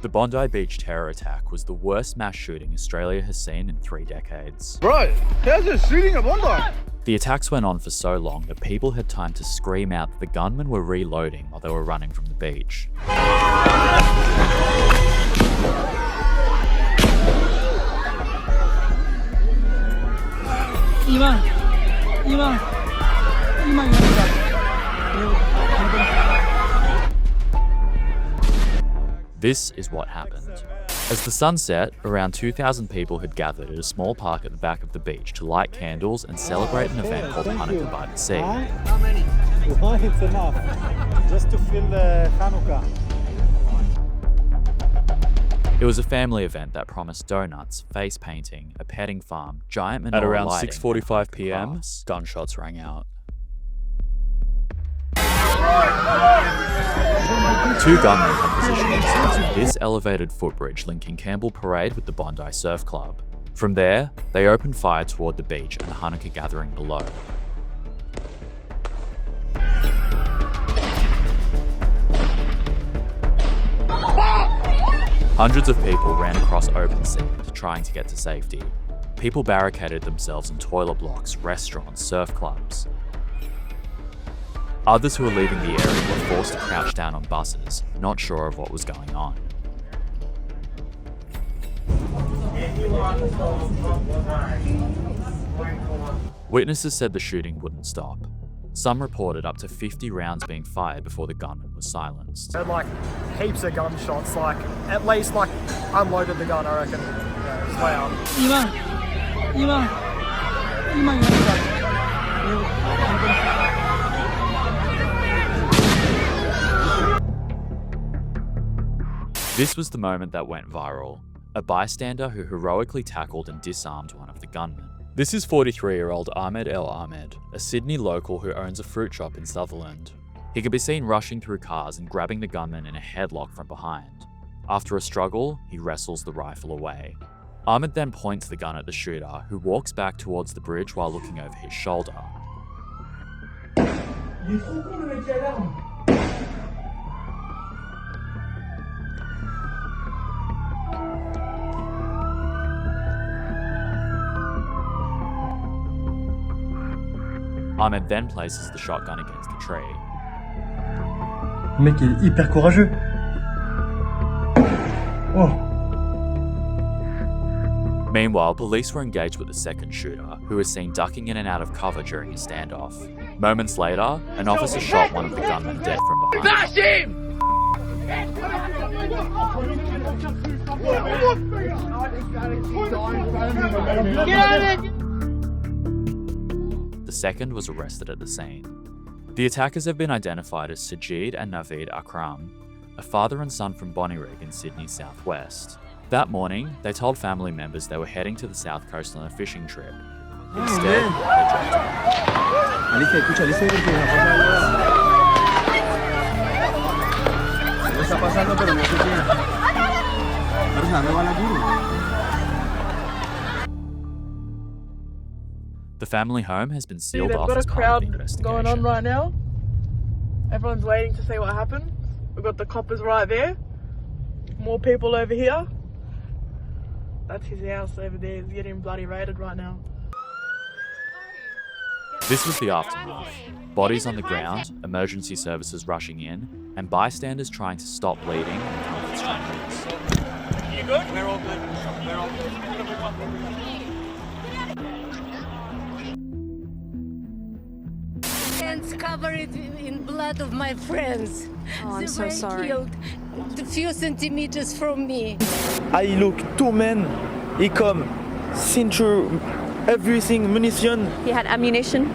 The Bondi Beach terror attack was the worst mass shooting Australia has seen in 3 decades. Bro, how's it shooting at Bondi? The attacks went on for so long that people had time to scream out that the gunmen were reloading while they were running from the beach. This is what happened. As the sun set, around 2,000 people had gathered at a small park at the back of the beach to light candles and celebrate an event called Hanukkah by the Sea. How many? One, it's enough. Just to feel the Hanukkah. It was a family event that promised donuts, face painting, a petting farm, giant menorah lighting. At around 6:45 p.m, gunshots rang out. 2 gunmen had positioned themselves at this elevated footbridge linking Campbell Parade with the Bondi Surf Club. From there, they opened fire toward the beach and the Hanukkah gathering below. Hundreds of people ran across open sand, trying to get to safety. People barricaded themselves in toilet blocks, restaurants, surf clubs. Others who were leaving the area were forced to crouch down on buses, not sure of what was going on. Witnesses said the shooting wouldn't stop. Some reported up to 50 rounds being fired before the gunman was silenced. Had like heaps of gunshots, like at least like unloaded the gun, I reckon. Yeah, it was loud. This was the moment that went viral. A bystander who heroically tackled and disarmed one of the gunmen. This is 43-year-old Ahmed El Ahmed, a Sydney local who owns a fruit shop in Sutherland. He could be seen rushing through cars and grabbing the gunman in a headlock from behind. After a struggle, he wrestles the rifle away. Ahmed then points the gun at the shooter, who walks back towards the bridge while looking over his shoulder. Ahmed then places the shotgun against the tree. Le mec est hyper courageux. Oh. Meanwhile, police were engaged with the second shooter, who was seen ducking in and out of cover during a standoff. Moments later, an officer shot one of the gunmen dead from behind. Bash him! The second was arrested at the scene. The attackers have been identified as Sajid and Naveed Akram, a father and son from Bonnyrigg in Sydney's southwest. That morning, they told family members they were heading to the south coast on a fishing trip. Instead, they dropped The family home has been sealed off as part of the investigation. Going on right now. Everyone's waiting to see what happened. We've got the coppers right there. More people over here. That's his house over there. He's getting bloody raided right now. This was the aftermath. Bodies on the ground, emergency services rushing in, and bystanders trying to stop bleeding and comfort strangers. You good? We're all good. We're all good. Hands covered in blood of my friends. Oh, I'm They so were sorry. killed a few centimeters from me. I look 2 men, he come, seen through everything, munition, He had ammunition.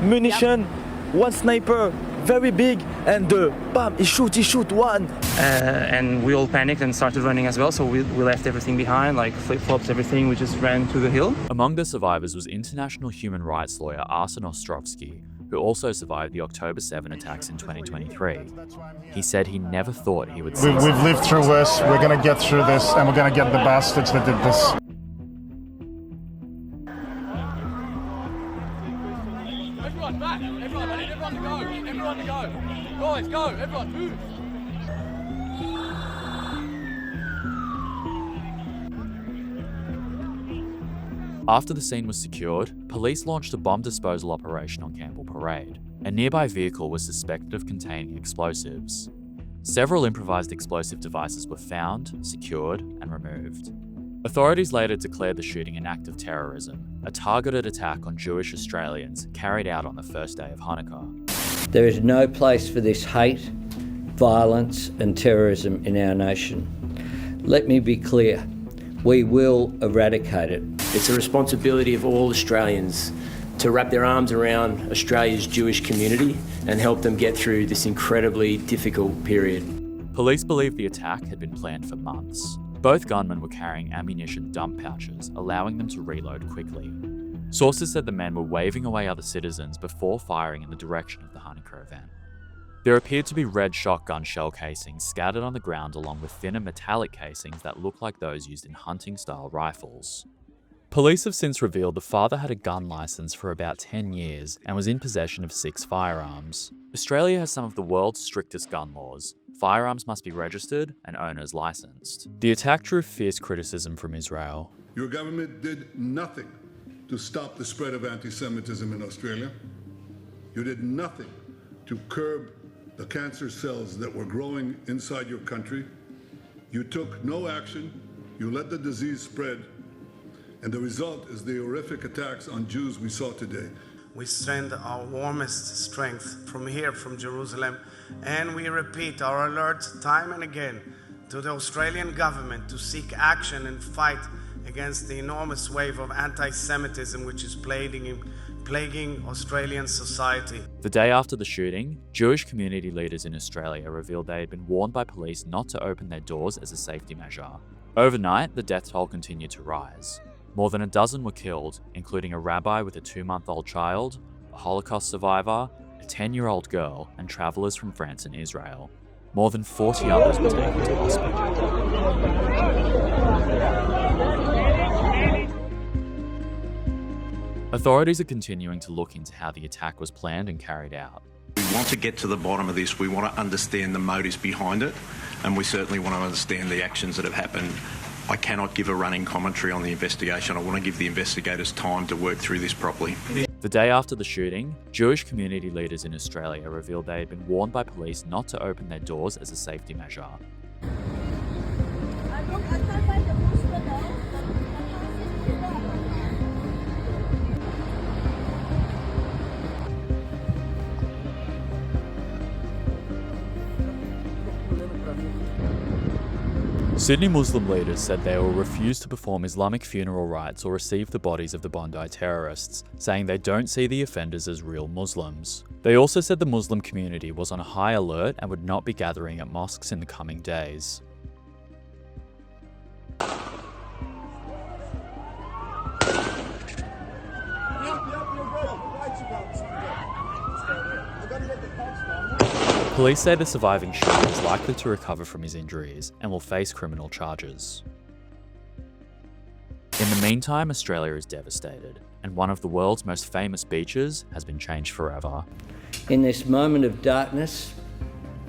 one sniper, very big, and bam, he shoot one. And we all panicked and started running as well, so we left everything behind, like flip-flops, everything. We just ran to the hill. Among the survivors was international human rights lawyer Arsen Ostrovsky, who also survived the October 7 attacks in 2023. He said he never thought he would see We've lived through this, we're going to get through this, and we're going to get the bastards that did this. Everyone back! Everyone, I need everyone to go! Everyone to go! Guys, go! Everyone, move! After the scene was secured, police launched a bomb disposal operation on Campbell Parade. A nearby vehicle was suspected of containing explosives. Several improvised explosive devices were found, secured, and removed. Authorities later declared the shooting an act of terrorism, a targeted attack on Jewish Australians carried out on the first day of Hanukkah. There is no place for this hate, violence, and terrorism in our nation. Let me be clear, we will eradicate it. It's a responsibility of all Australians to wrap their arms around Australia's Jewish community and help them get through this incredibly difficult period. Police believe the attack had been planned for months. Both gunmen were carrying ammunition dump pouches, allowing them to reload quickly. Sources said the men were waving away other citizens before firing in the direction of the Hanukkah event. There appeared to be red shotgun shell casings scattered on the ground along with thinner metallic casings that look like those used in hunting-style rifles. Police have since revealed the father had a gun license for about 10 years and was in possession of 6 firearms. Australia has some of the world's strictest gun laws. Firearms must be registered and owners licensed. The attack drew fierce criticism from Israel. Your government did nothing to stop the spread of anti-Semitism in Australia. You did nothing to curb the cancer cells that were growing inside your country. You took no action. You let the disease spread. And the result is the horrific attacks on Jews we saw today. We send our warmest strength from here, from Jerusalem, and we repeat our alert time and again to the Australian government to seek action and fight against the enormous wave of anti-Semitism which is plaguing Australian society. The day after the shooting, Jewish community leaders in Australia revealed they had been warned by police not to open their doors as a safety measure. Overnight, the death toll continued to rise. More than a dozen were killed, including a rabbi with a 2-month-old child, a Holocaust survivor, a 10-year-old girl, and travellers from France and Israel. More than 40 others were taken to hospital. Authorities are continuing to look into how the attack was planned and carried out. We want to get to the bottom of this. We want to understand the motives behind it, and we certainly want to understand the actions that have happened. I cannot give a running commentary on the investigation. I want to give the investigators time to work through this properly. The day after the shooting, Jewish community leaders in Australia revealed they had been warned by police not to open their doors as a safety measure. Sydney Muslim leaders said they will refuse to perform Islamic funeral rites or receive the bodies of the Bondi terrorists, saying they don't see the offenders as real Muslims. They also said the Muslim community was on a high alert and would not be gathering at mosques in the coming days. Police say the surviving shooter is likely to recover from his injuries and will face criminal charges. In the meantime, Australia is devastated, and one of the world's most famous beaches has been changed forever. In this moment of darkness,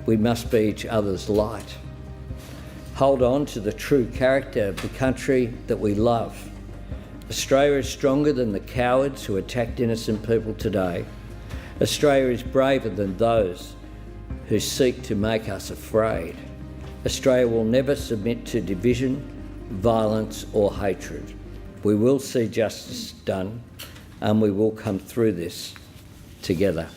we must be each other's light. Hold on to the true character of the country that we love. Australia is stronger than the cowards who attacked innocent people today. Australia is braver than those who seek to make us afraid. Australia will never submit to division, violence or hatred. We will see justice done and we will come through this together.